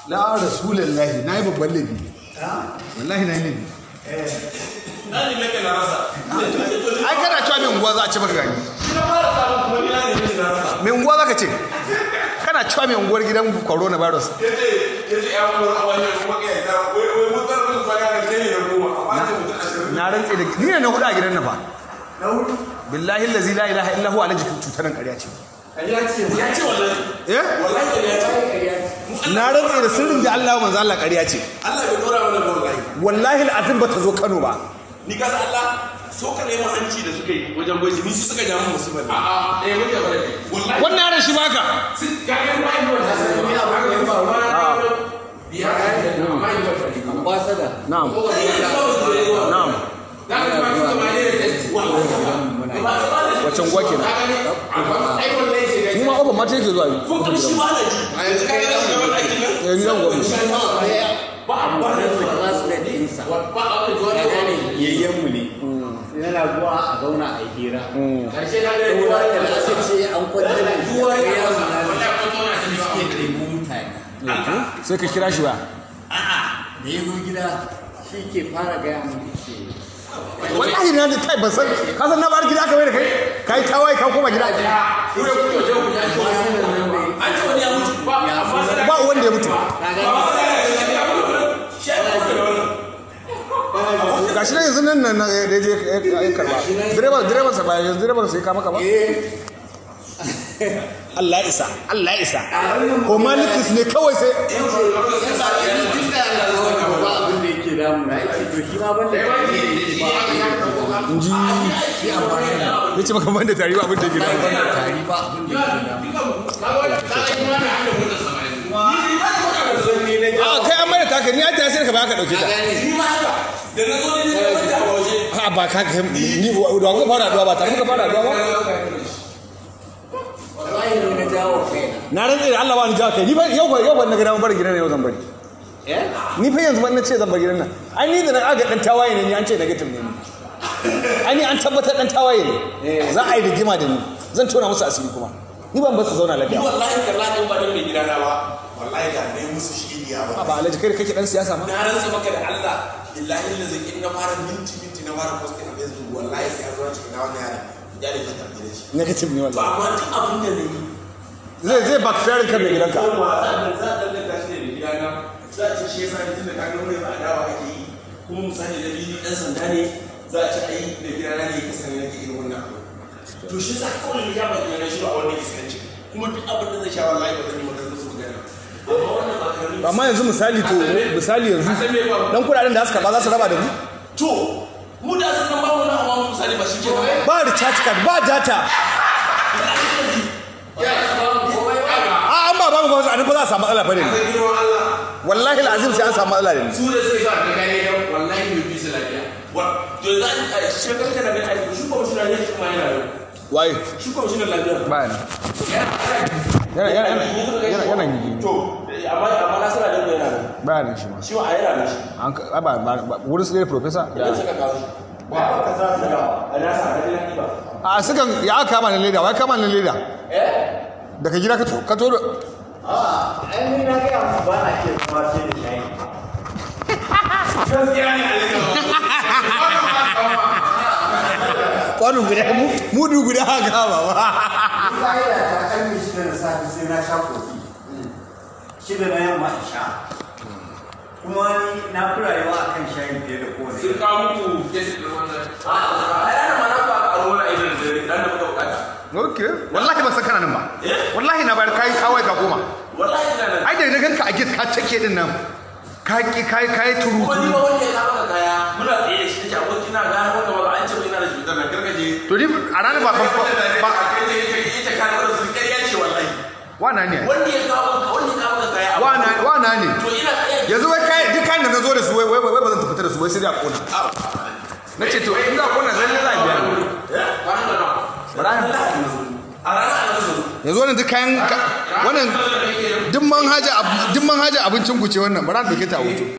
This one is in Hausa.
la rasulullahi na yi babban laifi wallahi na yi laifi ai kana cewa mai unguwa za a ce maka gani mai unguwa za ka ce kana cewa mai unguwar gidan coronavirus na rantse da ni ne na hudu a gidan na fa billahi allazi la ilaha illa huwa alaji cutar nan ƙarya ce na rantse da sirrin da Allah manzo Allah ƙarya ce Allah bai dora mana wallahi wallahi alazim ba ta zo Kano ba ni kasa Allah so ka nemi hanci da suka yi wajen gwaji ni su suka ja mu musibar a eh muke bare wallahi wannan yaran shi baka ga ga mai ambassador na'am na'am wacan gwa kenan mu ma oban mata yake zuwa yi kuma shi ma da ji a yanzu kai da ni dan gwamnati ba abba da su da dinsa ba abba da wani yayyen mu ne yana zuwa a zauna a hira karshe na da ruwa da ce an kwanta da ruwa ya ya wallahi ko tona shi ke da mutane sai ka kira shi ba da ya zo gida shi ke fara gaya mun ce wallahi na da kai ban san ka san na bar gida aka mai da kai kai tawaye ka koma gida ba wanda ya mutu gashi nan yanzu nan da je ya karba direban sa ba yanzu direban sai ka maka ba Allah ya isa Allah ya isa ko malikis ne kawai sai inji ya ce maka banda tari ba abin da gida kai an mara taka ni an ta sai ka ba ka dauke ta ha ba ka ni da ka fara duwa ba ta ka fara duwa ba na rantsa da Allah ba ni jawo kai ni ba yau ban na gida bar gidan yau zan bari ni fa yanzu ban na ce zan bar gidan nan ai ni da na aga dan tawaye ne ni an ce negative ne ai ni an tabbatar dan tawaye ne za a yi rigima da ni zan tona musu asiri kuma ni ban ba su zauna lafiya wallahi kallahi ba dan mai gidana ba wallahi da dai musu shigiya ba ba alaji kai kake dan siyasa ma na rantsa maka da Allah billahi lazi in na fara minti na fara posting a Facebook wallahi sai a zo cikin wannan yara ya da ta tabbata shi negative ne wallahi ba ma duk abin da ne zai backfire kan mai gidanka za a danganta shi da gidana za a ce shi yasa ni tunda kaga wani ba adawa kake yi kuma misali da biyu dan sanda ne za a ce ai da gidana ne yake sanin yake irin wannan abu to shi yasa kawai ya ba gidana shi ba wannan iskanci kuma duk abin da zai sha wallahi ba zan yi magana su magana amma wannan ba karni amma yanzu misali yanzu dan kudaden da suka ba za su raba da mu to mu da sun ba mu na amma misali ba shi ke ba recharge card ba data an ba mu ba za a samu matsala fa ne wallahi alazim sai an samu matsala ne su da sai sa da gane dan wallahi bai bi su lafiya to za a shekar kana da aiki shi ko shi na yake kuma yana waye shi ko shi na lafiya ba ne yana yi to amma na sana da yana ba ne shi ma shi wa yana shi an ba wurin su ne professor da suka kawo shi ba ka sa su da ana sa da ni ba a sukan ya aka kama ne leda wai kama ne leda daga gida ka to ai ni na ga ba na ke kuma sai da shayi gaskiya ne kwanon guda mudu guda haka ba ba sai da ta kalmi shi da safi sai na sha kofi shi da na yamma in sha kuma ni na fi rayuwa a kan shayi fiye da kowane sun kawo muku kesi da wannan a yana mana ba a ruwa idan da dan da muka bukata okay wallahi ba san kana nan ba wallahi na bayar kai kawai ka koma wallahi ina nan ai da ganka a gid ka take din nan kai turu wani ba wanda ya kawo kaya muna tsaye da shi take aboki na ga wanda ba an ce ina da cutar na gargaje to ni a ranar ba ita ka da su kariya ce wallahi wana ne wanda ya kawo kaya wana ne to ina yanzu wai kai duk kayan da na zo da su wai ba zan tafi da su wai sai da kona na ce to in za kona zan za a biya ni a ranar yanzu wannan duk kayan wannan duk manhaja abincin ku ce wannan bara da ke ta hoto